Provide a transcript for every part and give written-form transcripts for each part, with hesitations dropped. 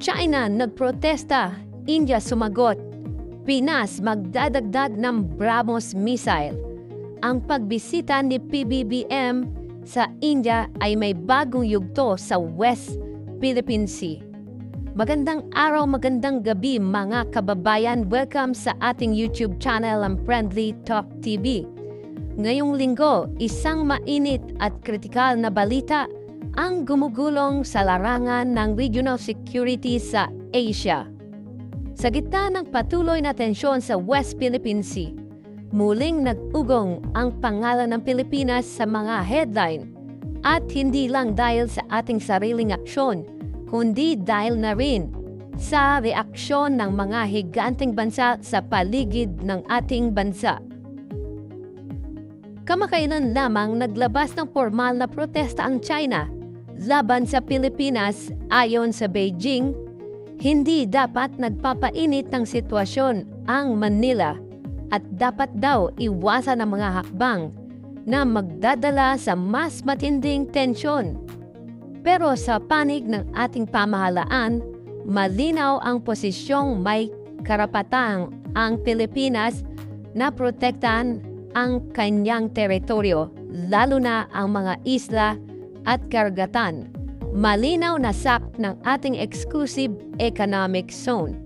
China nagprotesta, India sumagot. Pinas magdadagdag ng BrahMos missile. Ang pagbisita ni PBBM sa India ay may bagong yugto sa West Philippine Sea. Magandang araw, magandang gabi mga kababayan. Welcome sa ating YouTube channel ang Friendly Talk TV. Ngayong linggo, isang mainit at kritikal na balita ang gumugulong sa larangan ng regional security sa Asia. Sa gitna ng patuloy na tensyon sa West Philippine Sea, muling nag-ugong ang pangalan ng Pilipinas sa mga headline at hindi lang dahil sa ating sariling aksyon, kundi dahil na rin sa reaksyon ng mga higanteng bansa sa paligid ng ating bansa. Kamakailan lamang naglabas ng formal na protesta ang China laban sa Pilipinas. Ayon sa Beijing, hindi dapat nagpapainit ng sitwasyon ang Manila at dapat daw iwasan ang mga hakbang na magdadala sa mas matinding tensyon. Pero sa panig ng ating pamahalaan, malinaw ang posisyong may karapatang ang Pilipinas na protektahan ang kanyang teritoryo, lalo na ang mga isla at karagatan. Malinaw na SAC ng ating exclusive economic zone.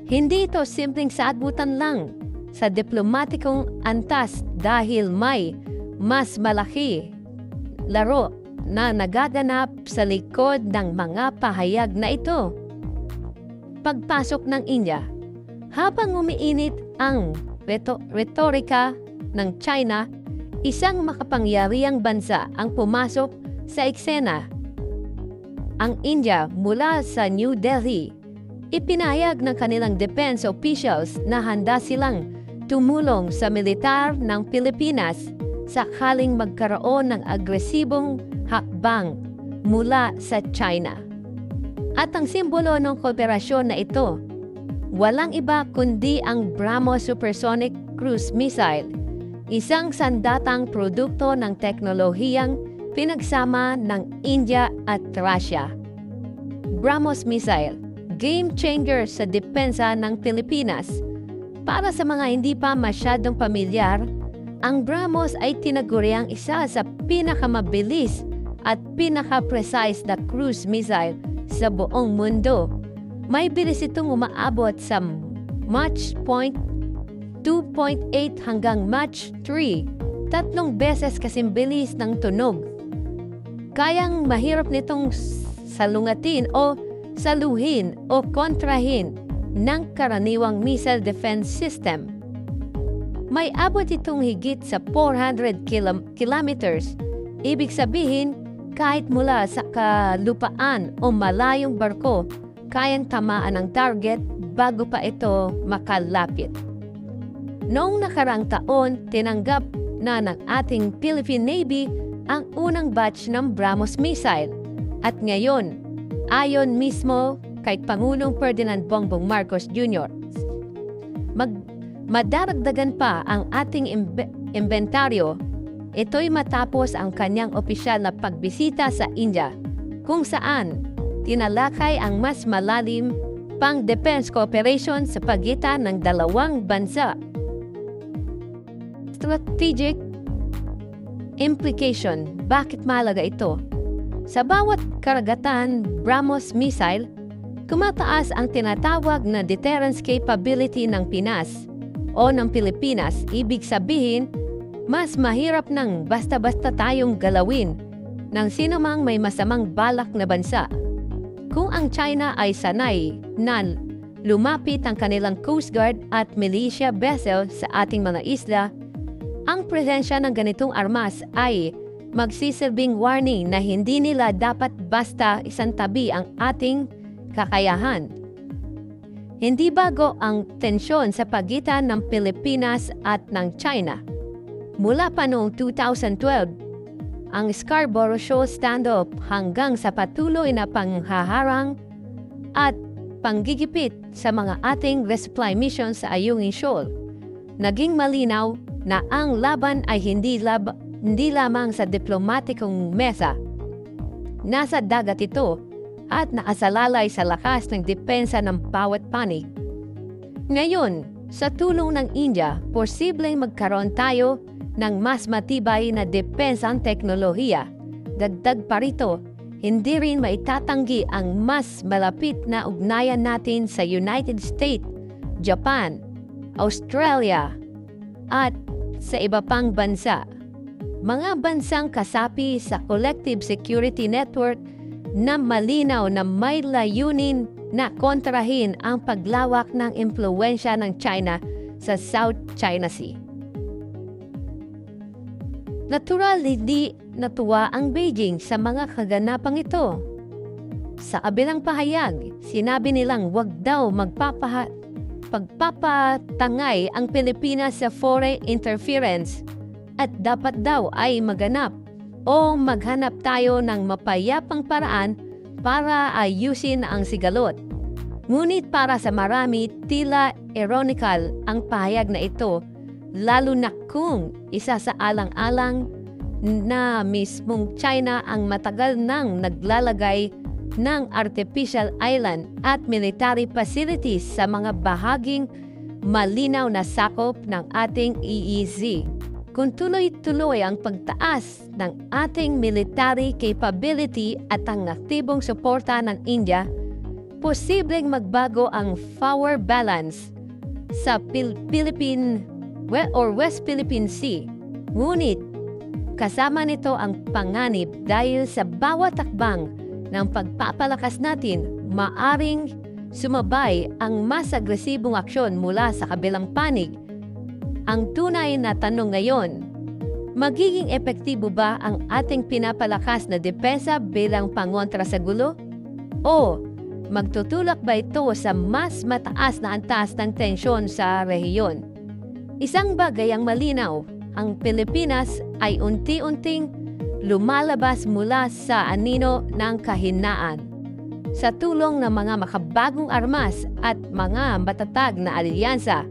Hindi ito simpleng sagutan lang sa diplomatikong antas dahil may mas malaki laro na nagaganap sa likod ng mga pahayag na ito. Pagpasok ng India, habang umiinit ang retorika ng China, isang makapangyarihang bansa ang pumasok sa eksena. Ang India mula sa New Delhi, ipinahayag ng kanilang defense officials na handa silang tumulong sa militar ng Pilipinas sakaling magkaroon ng agresibong hakbang mula sa China. At ang simbolo ng kooperasyon na ito, walang iba kundi ang BrahMos Supersonic Cruise Missile, isang sandatang produkto ng teknolohiyang pinagsama ng India at Russia. BrahMos missile, game changer sa depensa ng Pilipinas. Para sa mga hindi pa masyadong pamilyar, ang BrahMos ay tinaguriang isa sa pinakamabilis at pinaka-precise na cruise missile sa buong mundo. May bilis itong umaabot sa Mach 2.8 hanggang Mach 3, 3 beses kasing bilis ng tunog. Kayang mahirap nitong salungatin o saluhin o kontrahin ng karaniwang missile defense system. May abot itong higit sa 400 kilometers. Ibig sabihin, kahit mula sa kalupaan o malayong barko, kayang tamaan ang target bago pa ito makalapit. Noong nakarang taon, tinanggap na ng ating Philippine Navy ang unang batch ng BrahMos missile. At ngayon, ayon mismo kay Pangulong Ferdinand Bongbong Marcos Jr., madaragdagan pa ang ating inventaryo. Ito'y matapos ang kanyang opisyal na pagbisita sa India, kung saan tinalakay ang mas malalim pang defense cooperation sa pagitan ng dalawang bansa. Strategic implication. Bakit mahalaga ito? Sa bawat karagatan BrahMos missile, kumataas ang tinatawag na deterrence capability ng Pinas o ng Pilipinas. Ibig sabihin, mas mahirap nang basta-basta tayong galawin ng sinumang may masamang balak na bansa. Kung ang China ay sanay na lumapit ang kanilang Coast Guard at militia vessel sa ating mga isla, ang presensya ng ganitong armas ay magsisilbing warning na hindi nila dapat basta isantabi ang ating kakayahan. Hindi bago ang tensyon sa pagitan ng Pilipinas at ng China. Mula pa noong 2012, ang Scarborough Shoal standoff hanggang sa patuloy na panghaharang at panggigipit sa mga ating resupply mission sa Ayungin Shoal. Naging malinaw na ang laban ay hindi lamang sa diplomatikong mesa. Nasa dagat ito at nakasalalay sa lakas ng depensa ng bawat panig. Ngayon, sa tulong ng India, posibleng magkaroon tayo ng mas matibay na depensang teknolohiya. Dagdag pa rito, hindi rin maitatanggi ang mas malapit na ugnayan natin sa United States, Japan, Australia, at sa iba pang bansa. Mga bansang kasapi sa Collective Security Network na malinaw na may layunin na kontrahin ang paglawak ng impluwensya ng China sa South China Sea. Natural hindi natuwa ang Beijing sa mga kaganapang ito. Sa kabilang pahayag, sinabi nilang wag daw pagpapatangay ang Pilipinas sa foreign interference at dapat daw ay maganap o maghanap tayo ng mapayapang paraan para ayusin ang sigalot. Ngunit para sa marami, tila ironical ang pahayag na ito, lalo na kung isa sa alang-alang na mismong China ang matagal nang naglalagay ng artificial island at military facilities sa mga bahaging malinaw na sakop ng ating EEZ. Kung tuloy-tuloy ang pagtaas ng ating military capability at ang aktibong suporta ng India, posibleng magbago ang power balance sa West Philippine Sea. Ngunit, kasama nito ang panganib dahil sa bawat takbang ng pagpapalakas natin, maaring sumabay ang mas agresibong aksyon mula sa kabilang panig. Ang tunay na tanong ngayon, magiging epektibo ba ang ating pinapalakas na depensa bilang pangontra sa gulo? O magtutulak ba ito sa mas mataas na antas ng tensyon sa rehiyon? Isang bagay ang malinaw, ang Pilipinas ay unti-unting lumalabas mula sa anino ng kahinaan. Sa tulong ng mga makabagong armas at mga matatag na alyansa,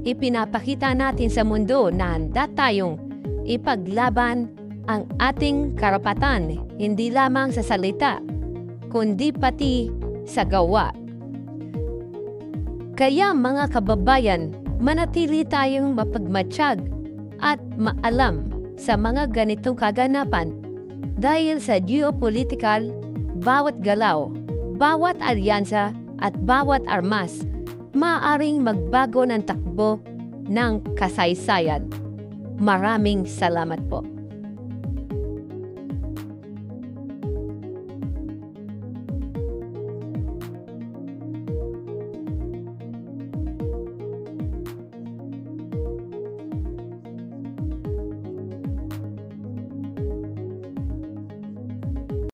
ipinapakita natin sa mundo na handa tayong ipaglaban ang ating karapatan, hindi lamang sa salita, kundi pati sa gawa. Kaya mga kababayan, manatili tayong mapagmatsyag at maalam sa mga ganitong kaganapan dahil sa geopolitical, bawat galaw, bawat alyansa at bawat armas maaaring magbago ng takbo ng kasaysayan. Maraming salamat po.